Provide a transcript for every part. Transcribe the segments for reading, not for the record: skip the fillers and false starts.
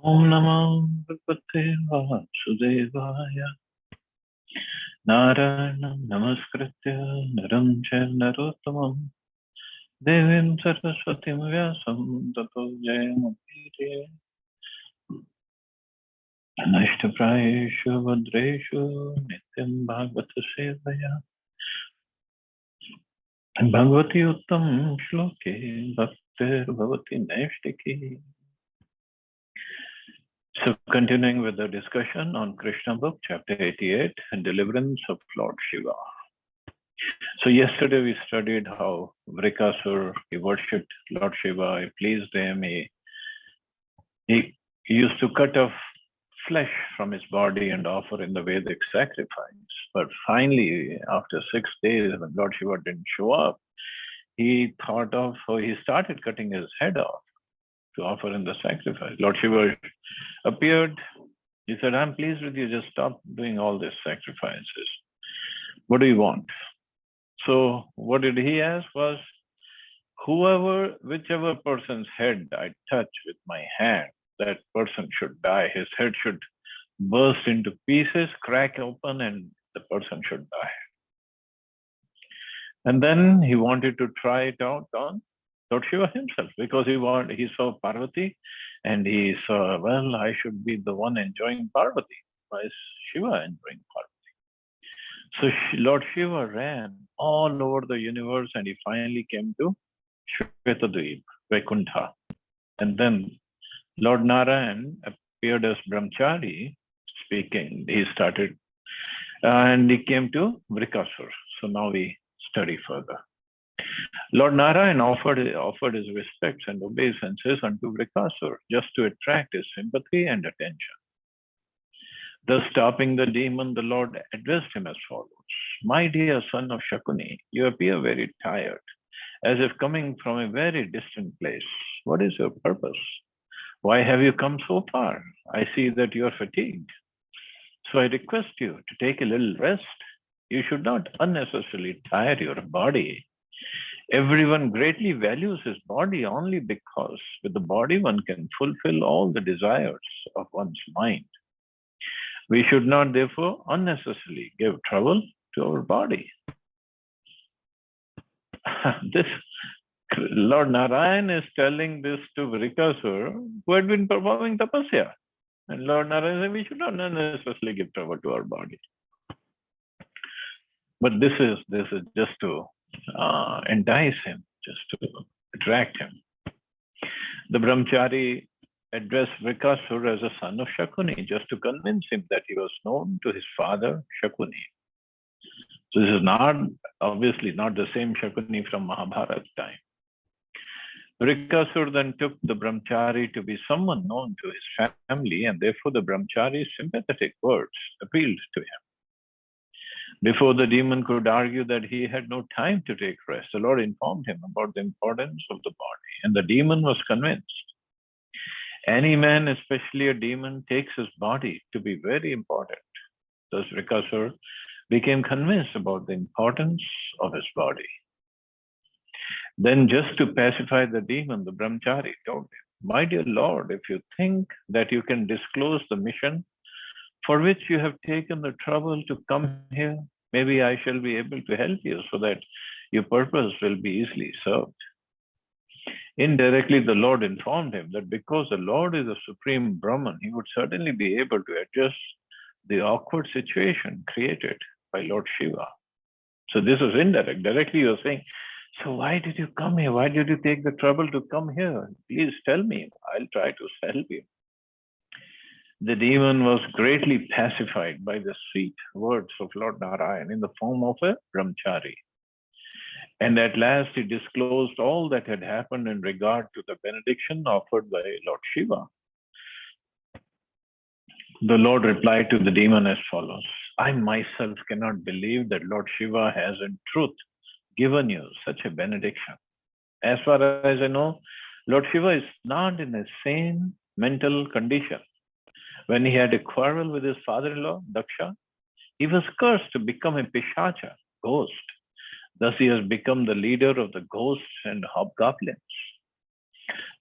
Om Namo Bhagavate Vasudevaya. Narayanam Namaskritya Naram Chaiva Narottamam Devim Saraswatim Vyasam Tato Jayamudire Nashtaprayeshu Vadreshu Nityam Bhagavata Sevaya Bhagavati Uttam Shloke Bhaktir Bhavati Naishtiki. So continuing with the discussion on Krishna book, chapter 88, Deliverance of Lord Shiva. So yesterday we studied how Vrikasur, he worshipped Lord Shiva, he pleased him, he used to cut off flesh from his body and offer in the Vedic sacrifice. But finally, after 6 days, when Lord Shiva didn't show up, he started cutting his head off to offer in the sacrifice. Lord Shiva appeared. He said, I'm pleased with you. Just stop doing all these sacrifices. What do you want? So what did he ask was, whichever person's head I touch with my hand, that person should die. His head should burst into pieces, crack open, and the person should die. And then he wanted to try it out on Lord Shiva himself, because he saw Parvati and he saw, well, I should be the one enjoying Parvati. Why is Shiva enjoying Parvati? So Lord Shiva ran all over the universe and he finally came to Shvetadvip, Vaikuntha. And then Lord Narayan appeared as Brahmachari speaking. He started and he came to Vrikasur. So now we study further. Lord Narayan offered his respects and obeisances unto Vrikasur just to attract his sympathy and attention. Thus stopping the demon, the Lord addressed him as follows. My dear son of Shakuni, you appear very tired, as if coming from a very distant place. What is your purpose? Why have you come so far? I see that you are fatigued. So I request you to take a little rest. You should not unnecessarily tire your body. Everyone greatly values his body only because with the body one can fulfill all the desires of one's mind. We should not therefore unnecessarily give trouble to our body. This Lord Narayan is telling this to Vrikasur, who had been performing tapasya. And Lord Narayan said, we should not unnecessarily give trouble to our body. But this is just to entice him, just to attract him. The Brahmachari addressed Vrikasur as a son of Shakuni, just to convince him that he was known to his father, Shakuni. So this is obviously not the same Shakuni from Mahabharata time. Vrikasur then took the Brahmachari to be someone known to his family, and therefore the Brahmachari's sympathetic words appealed to him. Before the demon could argue that he had no time to take rest, the Lord informed him about the importance of the body, and the demon was convinced. Any man, especially a demon, takes his body to be very important. Thus Vrikasur became convinced about the importance of his body. Then, just to pacify the demon, the Brahmachari told him, my dear Lord, if you think that you can disclose the mission for which you have taken the trouble to come here, maybe I shall be able to help you so that your purpose will be easily served. Indirectly, the Lord informed him that because the Lord is a supreme Brahman, he would certainly be able to adjust the awkward situation created by Lord Shiva. So this is indirect. Directly you are saying, so why did you come here? Why did you take the trouble to come here? Please tell me. I'll try to help you. The demon was greatly pacified by the sweet words of Lord Narayan in the form of a brahmachari. And at last he disclosed all that had happened in regard to the benediction offered by Lord Shiva. The Lord replied to the demon as follows. I myself cannot believe that Lord Shiva has in truth given you such a benediction. As far as I know, Lord Shiva is not in a sane mental condition. When he had a quarrel with his father-in-law, Daksha, he was cursed to become a pishacha, ghost. Thus he has become the leader of the ghosts and hobgoblins.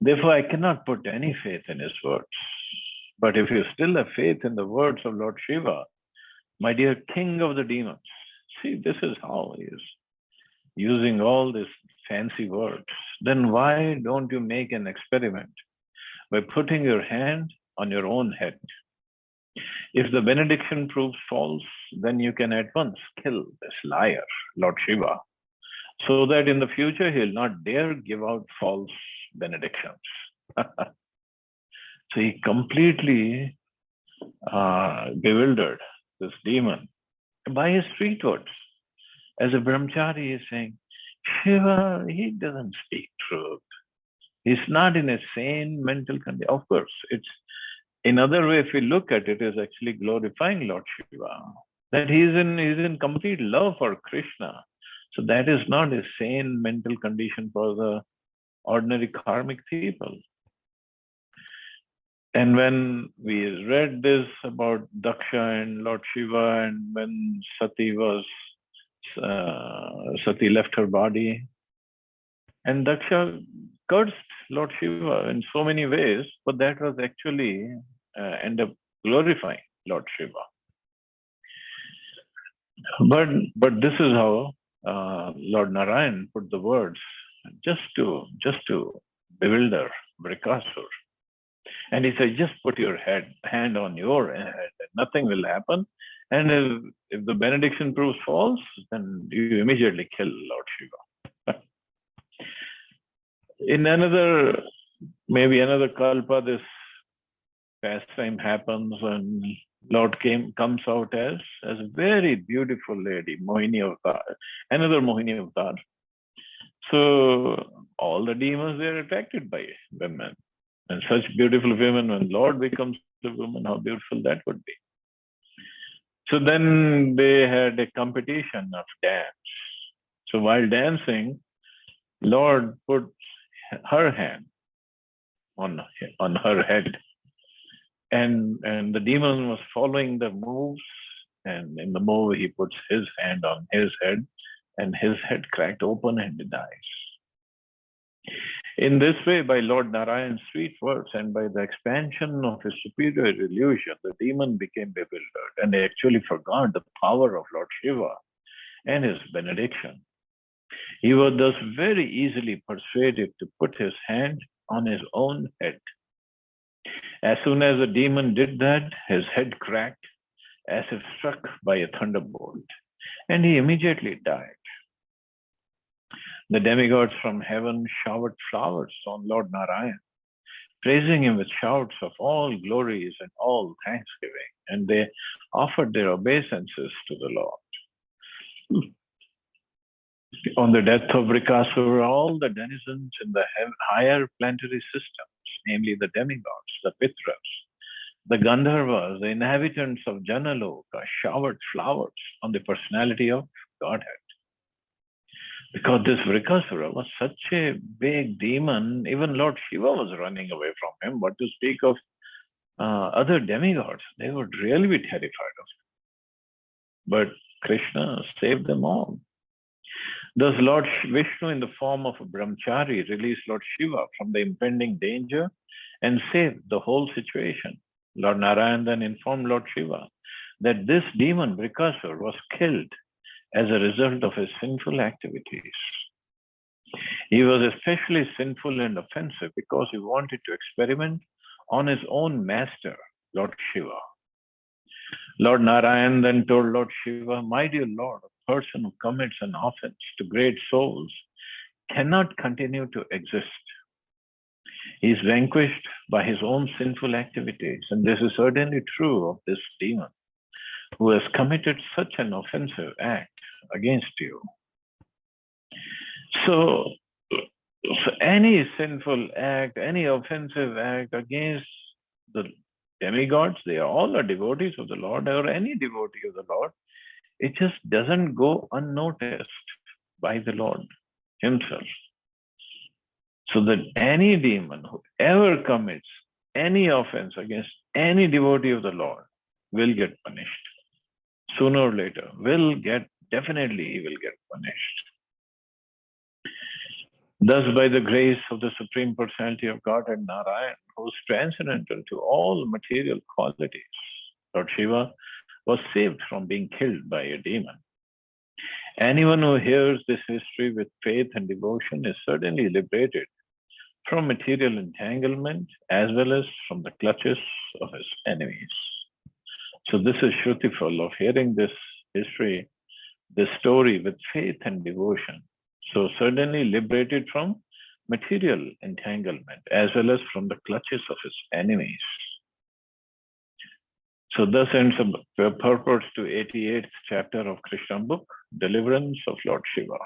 Therefore, I cannot put any faith in his words. But if you still have faith in the words of Lord Shiva, my dear king of the demons, see, this is how he is using all these fancy words. Then why don't you make an experiment by putting your hand on your own head? If the benediction proves false, then you can at once kill this liar, Lord Shiva, so that in the future he'll not dare give out false benedictions. So he completely bewildered this demon by his sweet words. As a brahmachari is saying, Shiva, he doesn't speak truth. He's not in a sane mental condition. Of course, it's in other way, if we look at it, is actually glorifying Lord Shiva. That he's in complete love for Krishna. So that is not a sane mental condition for the ordinary karmic people. And when we read this about Daksha and Lord Shiva, and when Sati left her body, and Daksha cursed Lord Shiva in so many ways, but that was actually end up glorifying Lord Shiva. But this is how Lord Narayan put the words just to bewilder Vrikasur. And he said, just put your hand on your head, and nothing will happen. And if the benediction proves false, then you immediately kill Lord Shiva. In maybe another kalpa, this pastime happens, and Lord comes out as a very beautiful lady, Mohini Avatar, another Mohini Avatar. So all the demons, they are attracted by women. And such beautiful women, when Lord becomes a woman, how beautiful that would be. So then they had a competition of dance. So while dancing, Lord put her hand on her head. And the demon was following the moves. And in the move, he puts his hand on his head, and his head cracked open and he dies. In this way, by Lord Narayan's sweet words and by the expansion of his superior illusion, the demon became bewildered and actually forgot the power of Lord Shiva and his benediction. He was thus very easily persuaded to put his hand on his own head. As soon as the demon did that, his head cracked as if struck by a thunderbolt, and he immediately died. The demigods from heaven showered flowers on Lord Narayan, praising him with shouts of all glories and all thanksgiving, and they offered their obeisances to the Lord. On the death of Vrikasura, all the denizens in the higher planetary systems, namely the demigods, the Pitras, the Gandharvas, the inhabitants of Janaloka, showered flowers on the personality of Godhead. Because this Vrikasura was such a big demon, even Lord Shiva was running away from him. What to speak of other demigods? They would really be terrified of him. But Krishna saved them all. Thus, Lord Vishnu, in the form of a brahmachari, released Lord Shiva from the impending danger and saved the whole situation. Lord Narayan then informed Lord Shiva that this demon, Vrikasura, was killed as a result of his sinful activities. He was especially sinful and offensive because he wanted to experiment on his own master, Lord Shiva. Lord Narayan then told Lord Shiva, my dear Lord, a person who commits an offense to great souls cannot continue to exist. He is vanquished by his own sinful activities, and this is certainly true of this demon who has committed such an offensive act against you. So any sinful act, any offensive act against the demigods, they all are devotees of the Lord, or any devotee of the Lord, it just doesn't go unnoticed by the Lord himself. So that any demon who ever commits any offense against any devotee of the Lord will get punished. Sooner or later, definitely he will get punished. Thus, by the grace of the Supreme Personality of Godhead Narayan, who is transcendental to all material qualities, Lord Shiva was saved from being killed by a demon. Anyone who hears this history with faith and devotion is certainly liberated from material entanglement as well as from the clutches of his enemies. So this is Shrutiful of hearing this history, this story with faith and devotion. So certainly liberated from material entanglement as well as from the clutches of his enemies. So thus ends the purport to 88th chapter of Krsna book, Deliverance of Lord Shiva.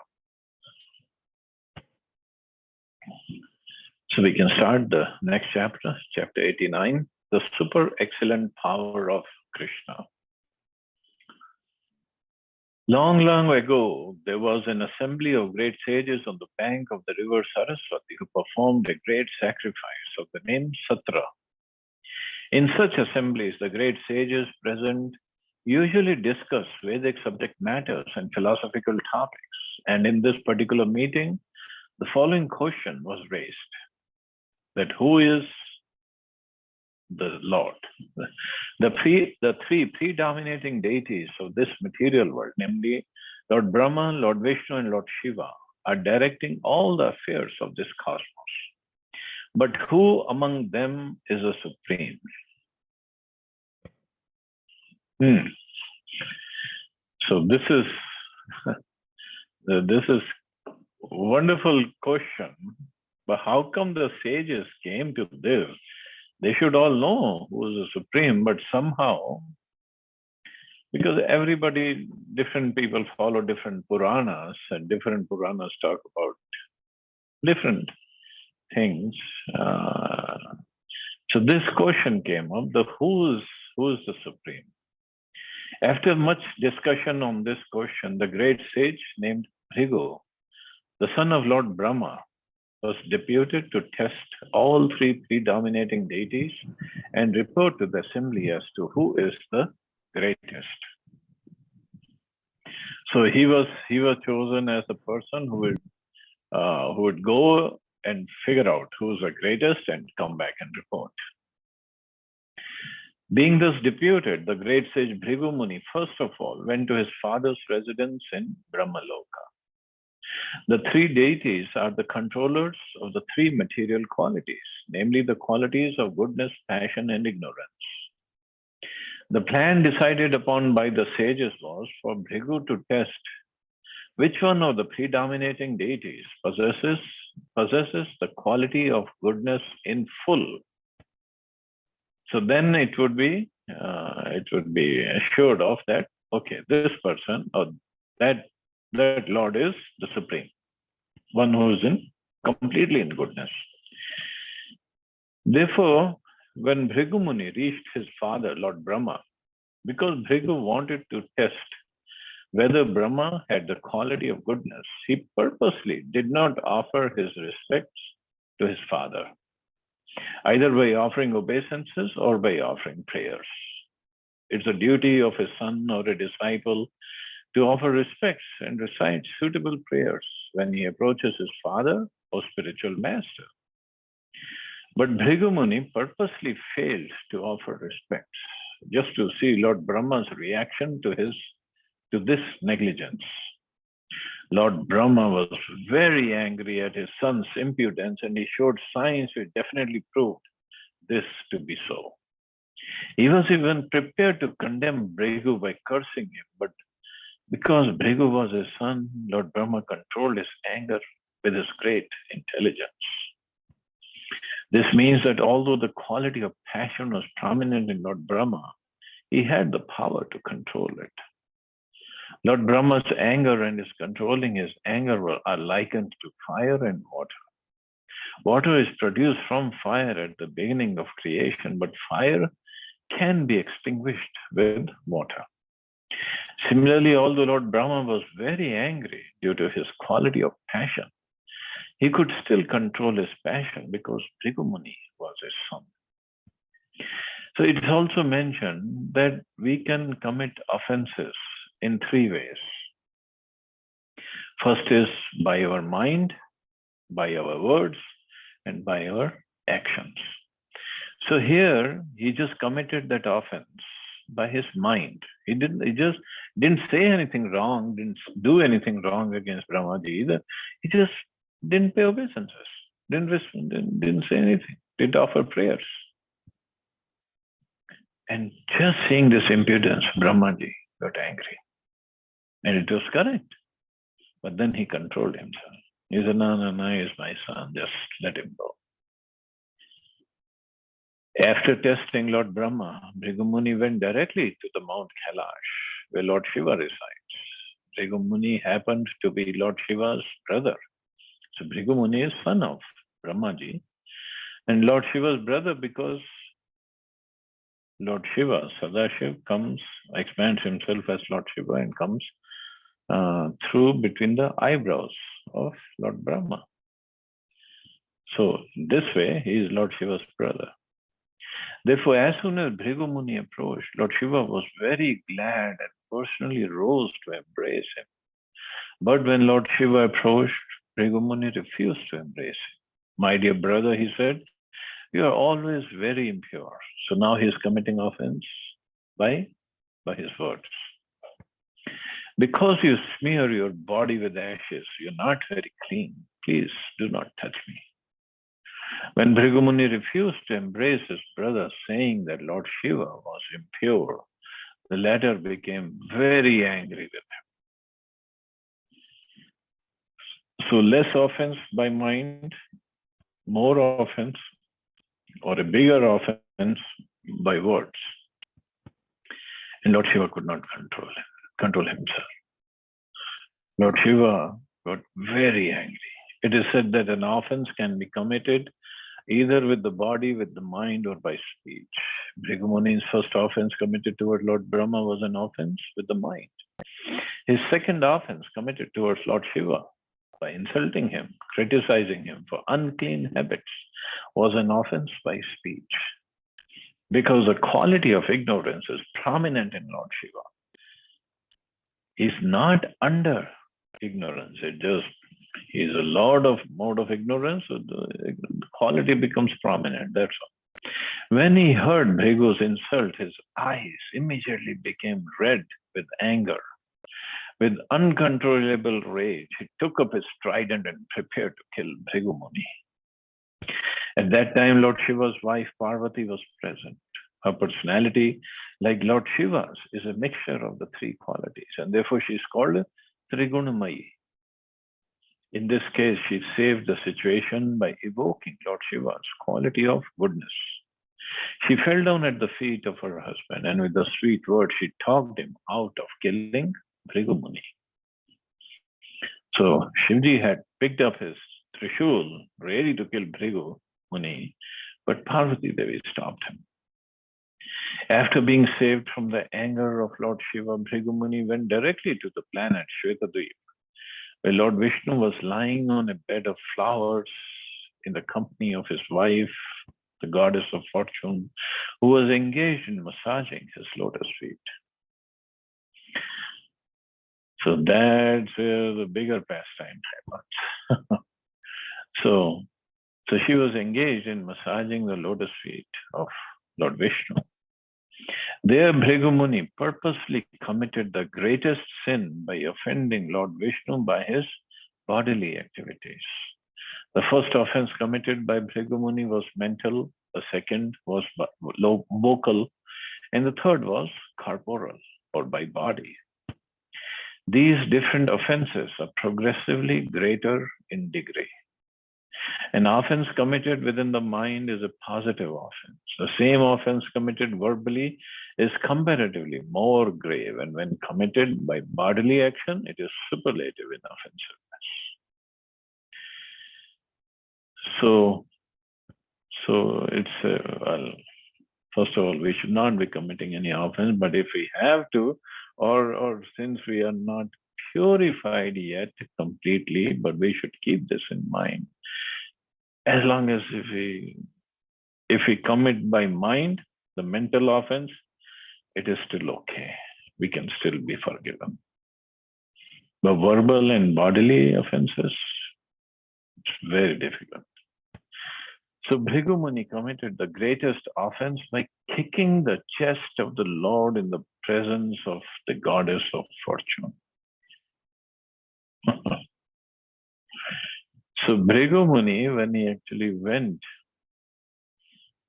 So we can start the next chapter, chapter 89, the super excellent power of Krishna. Long, long ago, there was an assembly of great sages on the bank of the river Saraswati who performed a great sacrifice of the name Satra. In such assemblies, the great sages present usually discuss Vedic subject matters and philosophical topics. And in this particular meeting, the following question was raised: that who is the Lord? The three predominating deities of this material world, namely Lord Brahma, Lord Vishnu, and Lord Shiva, are directing all the affairs of this cosmos. But who among them is the supreme? So this is a wonderful question. But how come the sages came to this? They should all know who is the supreme, but somehow, because everybody, different people follow different Puranas, and different Puranas talk about different things. So this question came up: who is the supreme? After much discussion on this question, the great sage named Bhrigu, the son of Lord Brahma, was deputed to test all three predominating deities and report to the assembly as to who is the greatest. So he was chosen as the person who would go and figure out who's the greatest and come back and report. Being thus deputed, the great sage Bhrigu Muni first of all went to his father's residence in Brahmaloka. The three deities are the controllers of the three material qualities, namely the qualities of goodness, passion, and ignorance. The plan decided upon by the sages was for Bhrigu to test which one of the predominating deities possesses the quality of goodness in full. So then it would be assured of that, okay, this person or that Lord is the supreme, one who is completely in goodness. Therefore, when Bhrigu Muni reached his father, Lord Brahma, because Bhrigu wanted to test whether Brahma had the quality of goodness, he purposely did not offer his respects to his father, either by offering obeisances or by offering prayers. It's a duty of a son or a disciple to offer respects and recite suitable prayers when he approaches his father or spiritual master. But Bhrigu Muni purposely failed to offer respects, just to see Lord Brahma's reaction to this negligence. Lord Brahma was very angry at his son's impudence, and he showed signs which definitely proved this to be so. He was even prepared to condemn Bhrigu by cursing him, but because Bhrigu was his son, Lord Brahma controlled his anger with his great intelligence. This means that although the quality of passion was prominent in Lord Brahma, he had the power to control it. Lord Brahma's anger and his controlling his anger are likened to fire and water. Water is produced from fire at the beginning of creation, but fire can be extinguished with water. Similarly, although Lord Brahma was very angry due to his quality of passion, he could still control his passion because Bhrigu Muni was his son. So it's also mentioned that we can commit offenses in three ways. First is by our mind, by our words and by our actions. So here he just committed that offense by his mind. He just didn't say anything wrong, didn't do anything wrong against Brahmaji either. He just didn't pay obeisances, didn't say anything, didn't offer prayers. And just seeing this impudence, Brahmaji got angry. And it was correct. But then he controlled himself. He said, no, he's my son, just let him go. After testing Lord Brahma, Bhrigu Muni went directly to the Mount Kailash, where Lord Shiva resides. Bhrigu Muni happened to be Lord Shiva's brother. So Bhrigu Muni is son of Brahmaji, and Lord Shiva's brother because Lord Shiva, Sadashiv, expands himself as Lord Shiva and comes through between the eyebrows of Lord Brahma. So this way, he is Lord Shiva's brother. Therefore, as soon as Bhrigu Muni approached, Lord Shiva was very glad and personally rose to embrace him. But when Lord Shiva approached, Bhrigu Muni refused to embrace him. My dear brother, he said, you are always very impure. So now he is committing offense by his words. Because you smear your body with ashes, you're not very clean. Please do not touch me. When Bhrigu Muni refused to embrace his brother, saying that Lord Shiva was impure, the latter became very angry with him. So less offense by mind, more offense, or a bigger offense by words. And Lord Shiva could not control himself. Lord Shiva got very angry. It is said that an offense can be committed either with the body, with the mind, or by speech. Bhrigu Muni's first offense committed toward Lord Brahma was an offense with the mind. His second offense committed towards Lord Shiva by insulting him, criticizing him for unclean habits was an offense by speech. Because the quality of ignorance is prominent in Lord Shiva. He's not under ignorance. He's a mode of ignorance, so the quality becomes prominent, that's all. When he heard Bhrigu's insult, his eyes immediately became red with anger. With uncontrollable rage, he took up his trident and prepared to kill Bhrigu Muni. At that time, Lord Shiva's wife Parvati was present. Her personality, like Lord Shiva's, is a mixture of the three qualities, and therefore she is called Trigunamayi. In this case, she saved the situation by evoking Lord Shiva's quality of goodness. She fell down at the feet of her husband, and with a sweet word, she talked him out of killing Bhrigu Muni. So Shivji had picked up his Trishul, ready to kill Bhrigu Muni, but Parvati Devi stopped him. After being saved from the anger of Lord Shiva, Bhrigu Muni went directly to the planet Shvetadvip, where Lord Vishnu was lying on a bed of flowers in the company of his wife, the goddess of fortune, who was engaged in massaging his lotus feet. So that's where the bigger pastime happens. So she was engaged in massaging the lotus feet of Lord Vishnu. There, Bhrigu Muni purposely committed the greatest sin by offending Lord Vishnu by his bodily activities. The first offense committed by Bhrigu Muni was mental, the second was vocal, and the third was corporal, or by body. These different offenses are progressively greater in degree. An offense committed within the mind is a positive offense. The same offense committed verbally is comparatively more grave, and when committed by bodily action, it is superlative in offensiveness. So it's first of all, we should not be committing any offense, but if we have to, or since we are not purified yet completely, but we should keep this in mind. As long as if we commit by mind, the mental offense, it is still okay. We can still be forgiven. But verbal and bodily offenses, It's very difficult. So Bhrigu Muni committed the greatest offense by kicking the chest of the Lord in the presence of the goddess of fortune. So Bhrigu Muni, when he actually went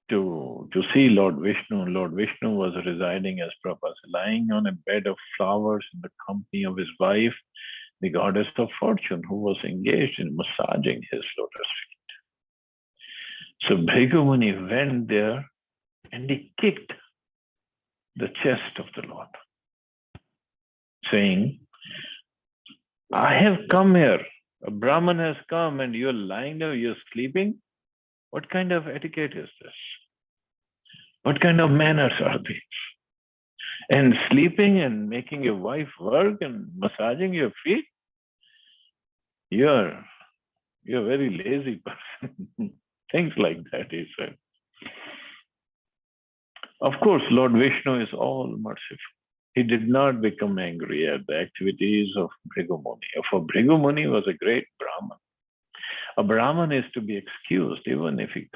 to see Lord Vishnu was residing, as Prabhupada, lying on a bed of flowers in the company of his wife, the goddess of fortune, who was engaged in massaging his lotus feet. So Bhrigu Muni went there and he kicked the chest of the Lord, saying, I have come here. A Brahman has come and you're lying there, you're sleeping. What kind of etiquette is this? What kind of manners are these? And sleeping and making your wife work and massaging your feet? You're a very lazy person. Things like that, he said. Of course, Lord Vishnu is all merciful. He did not become angry at the activities of Bhrigu Muni. For Bhrigu Muni was a great Brahman. A Brahman is to be excused even if he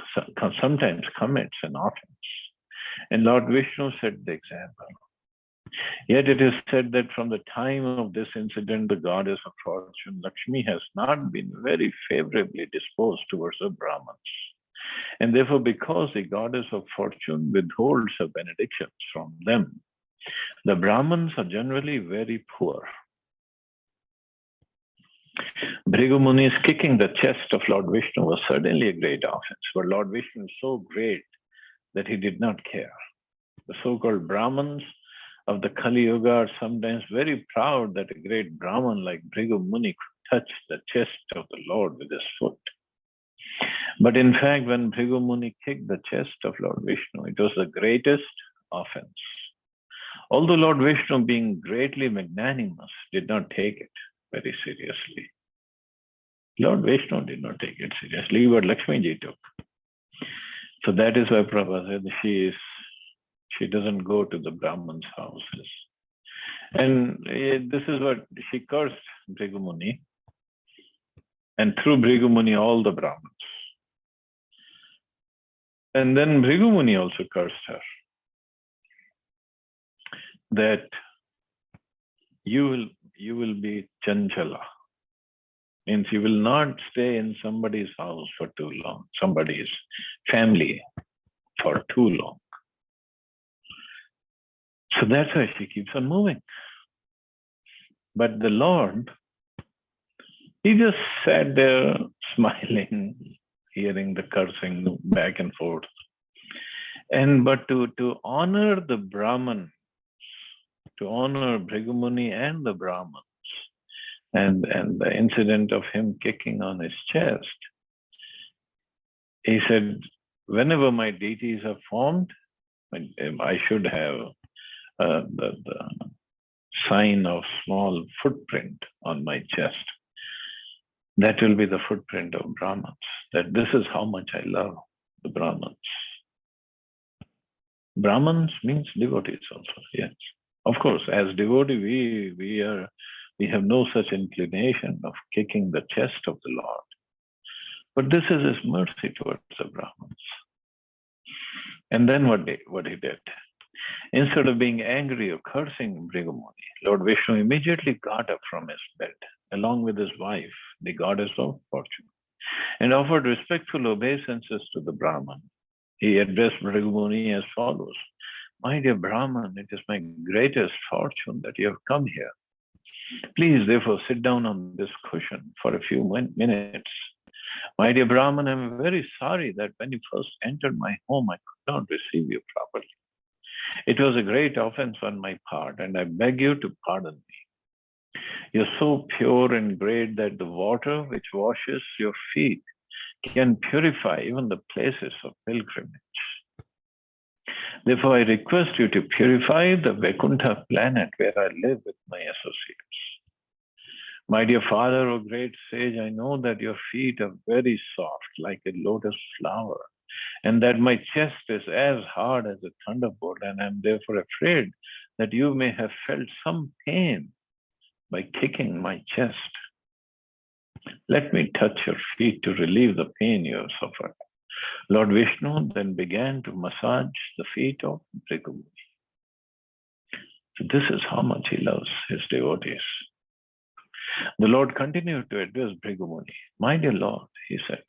sometimes commits an offense. And Lord Vishnu set the example. Yet it is said that from the time of this incident, the goddess of fortune, Lakshmi, has not been very favorably disposed towards the Brahmins. And therefore, because the goddess of fortune withholds her benedictions from them, the Brahmins are generally very poor. Bhrigu Muni's kicking the chest of Lord Vishnu was certainly a great offense, but Lord Vishnu is so great that he did not care. The so-called Brahmins of the Kali Yuga are sometimes very proud that a great Brahman like Bhrigu Muni could touch the chest of the Lord with his foot. But in fact, when Bhrigu Muni kicked the chest of Lord Vishnu, it was the greatest offense. Although Lord Vishnu, being greatly magnanimous, did not take it very seriously. Lord Vishnu did not take it seriously, but Lakshmi Ji took. So that is why Prabhupada said she doesn't go to the Brahmins' houses. And this is what she cursed Bhrigu Muni. And through Bhrigu Muni, all the Brahmins. And then Bhrigu Muni also cursed her. That you will be chanchala. Means you will not stay in somebody's house for too long, somebody's family for too long. So that's why she keeps on moving. But the Lord, he just sat there smiling, hearing the cursing back and forth. But to honor the Brahman, to honor Bhrigu Muni and the Brahmans, and the incident of him kicking on his chest, he said, whenever my deities are formed, I should have the sign of small footprint on my chest. That will be the footprint of Brahmans. That this is how much I love the Brahmans. Brahmans means devotees also, yes. Of course, as devotee, we have no such inclination of kicking the chest of the Lord. But this is his mercy towards the Brahmins. And then what he did? Instead of being angry or cursing Bhrigu Muni, Lord Vishnu immediately got up from his bed, along with his wife, the goddess of fortune, and offered respectful obeisances to the Brahman. He addressed Bhrigu Muni as follows: My dear Brahman, it is my greatest fortune that you have come here. Please, therefore, sit down on this cushion for a few minutes. My dear Brahman, I am very sorry that when you first entered my home, I could not receive you properly. It was a great offense on my part, and I beg you to pardon me. You're so pure and great that the water which washes your feet can purify even the places of pilgrimage. Therefore, I request you to purify the Vaikuntha planet where I live with my associates. My dear father, O great sage, I know that your feet are very soft like a lotus flower, and that my chest is as hard as a thunderbolt, and I am therefore afraid that you may have felt some pain by kicking my chest. Let me touch your feet to relieve the pain you have suffered. Lord Vishnu then began to massage the feet of Bhrigu. So this is how much he loves his devotees. The Lord continued to address Bhrigu Muni. My dear Lord, he said,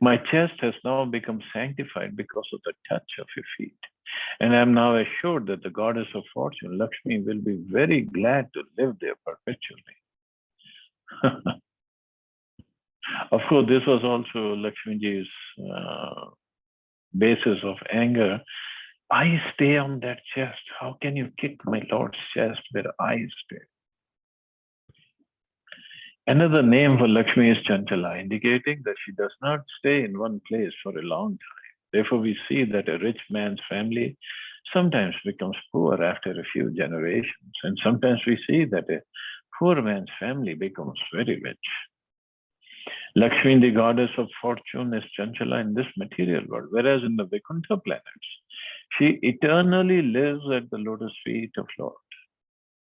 my chest has now become sanctified because of the touch of your feet. And I am now assured that the goddess of fortune, Lakshmi, will be very glad to live there perpetually. Of course, this was also Lakshmiji's basis of anger. I stay on that chest. How can you kick my Lord's chest where I stay? Another name for Lakshmi is Chanchala, indicating that she does not stay in one place for a long time. Therefore, we see that a rich man's family sometimes becomes poor after a few generations, and sometimes we see that a poor man's family becomes very rich. Lakshmi, the goddess of fortune, is Chanchala in this material world, whereas in the Vaikuntha planets, she eternally lives at the lotus feet of Lord.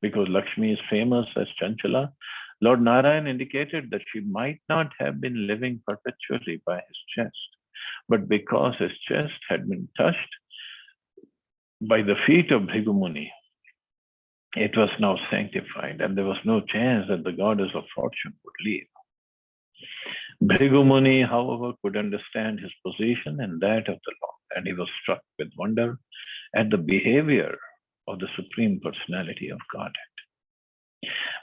Because Lakshmi is famous as Chanchala, Lord Narayan indicated that she might not have been living perpetually by his chest, but because his chest had been touched by the feet of Bhrigu Muni, it was now sanctified, and there was no chance that the goddess of fortune would leave. Bhrigu Muni, however, could understand his position and that of the Lord, and he was struck with wonder at the behavior of the Supreme Personality of Godhead.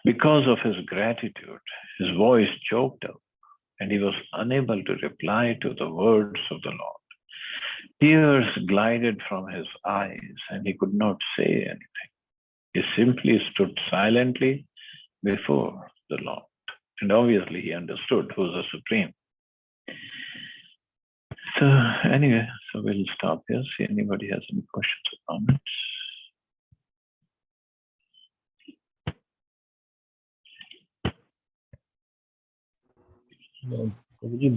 Because of his gratitude, his voice choked up, and he was unable to reply to the words of the Lord. Tears glided from his eyes, and he could not say anything. He simply stood silently before the Lord. And obviously, he understood who is the Supreme. So, anyway, so we'll stop here. See anybody has any questions or comments.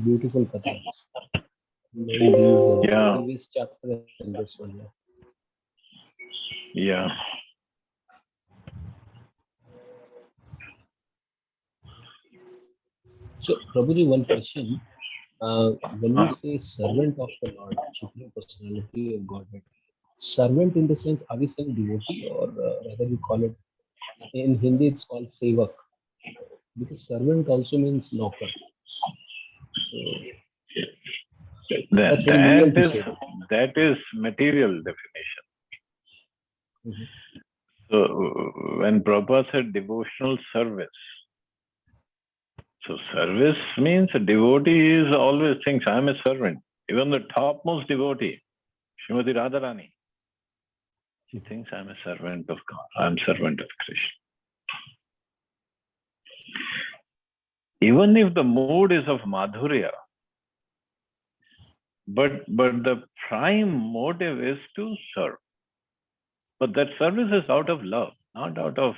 Beautiful paths. Knowing these previous chapter and this one. Yeah. So, Prabhuji, one question. When we say servant of the Lord, Supreme Personality of Godhead, servant in the sense, are we saying devotee, or rather we call it, in Hindi it's called sevak, because servant also means knocker. So that is material definition. Mm-hmm. So when Prabhupada said devotional service, so service means a devotee is always thinks, I am a servant. Even the topmost devotee, Srimati Radharani, she thinks I am a servant of God. I am servant of Krishna. Even if the mood is of Madhurya, but the prime motive is to serve. But that service is out of love, not out of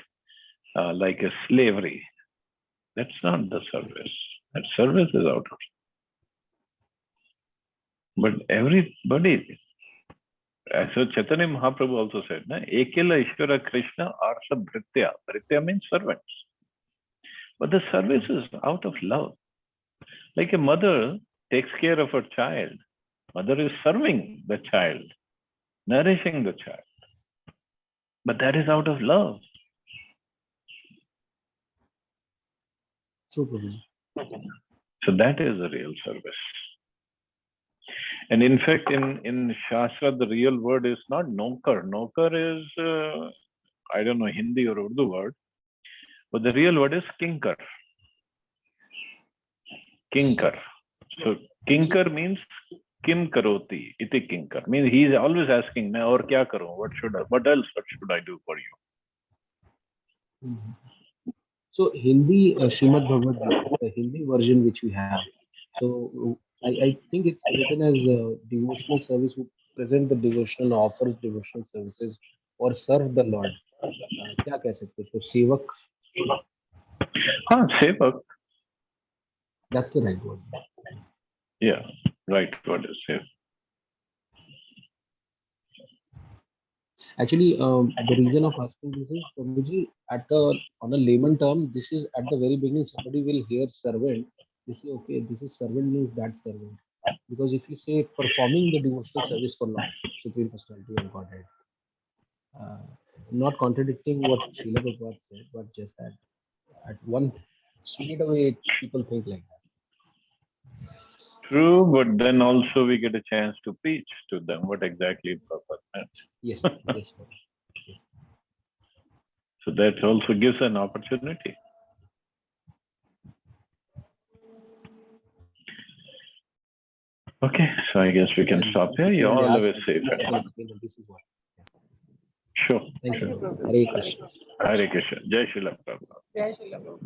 like a slavery. That's not the service. That service is out of love. But everybody, as Chaitanya Mahaprabhu also said, Ekela Ishvara Krishna Arsa Bhritya. Bhritya means servants. But the service is out of love. Like a mother takes care of her child. Mother is serving the child, nourishing the child. But that is out of love. So that is the real service. And in fact, in Shastra, the real word is not nokar. Nokar is, I don't know, Hindi or Urdu word. But the real word is kinkar. Kinkar. So kinkar means kim karoti, iti kinkar. Means he is always asking, मैं और क्या करूं? What should I do for you? Mm-hmm. So Hindi, Srimad Bhagavad Gita, the Hindi version which we have. So I think it's written as devotional service, who present the devotional, offers devotional services, or serve the Lord. क्या कह सकते हैं? So sevak. Sevak. That's the right word. Yeah, right word is sevak. Actually, the reason of asking this is, Prabhuji, on a layman term, this is at the very beginning, somebody will hear servant. They say, okay, this is servant means that servant. Because if you say performing the devotional service for Lord, Supreme Personality of Godhead, uh, not contradicting what Srila Prabhupada said, but just that at one straight away people think like that. True, but then also we get a chance to preach to them what exactly Prabhupada meant. Yes, yes, Prabhupada. Yes. So that also gives an opportunity. Okay, so I guess we can stop here. You all have a safe. I can explain that this is what. Sure. Thank Sure. you. Hare Krishna. Hare Krishna. Jai Srila Prabhupada. Jai Shri Ram.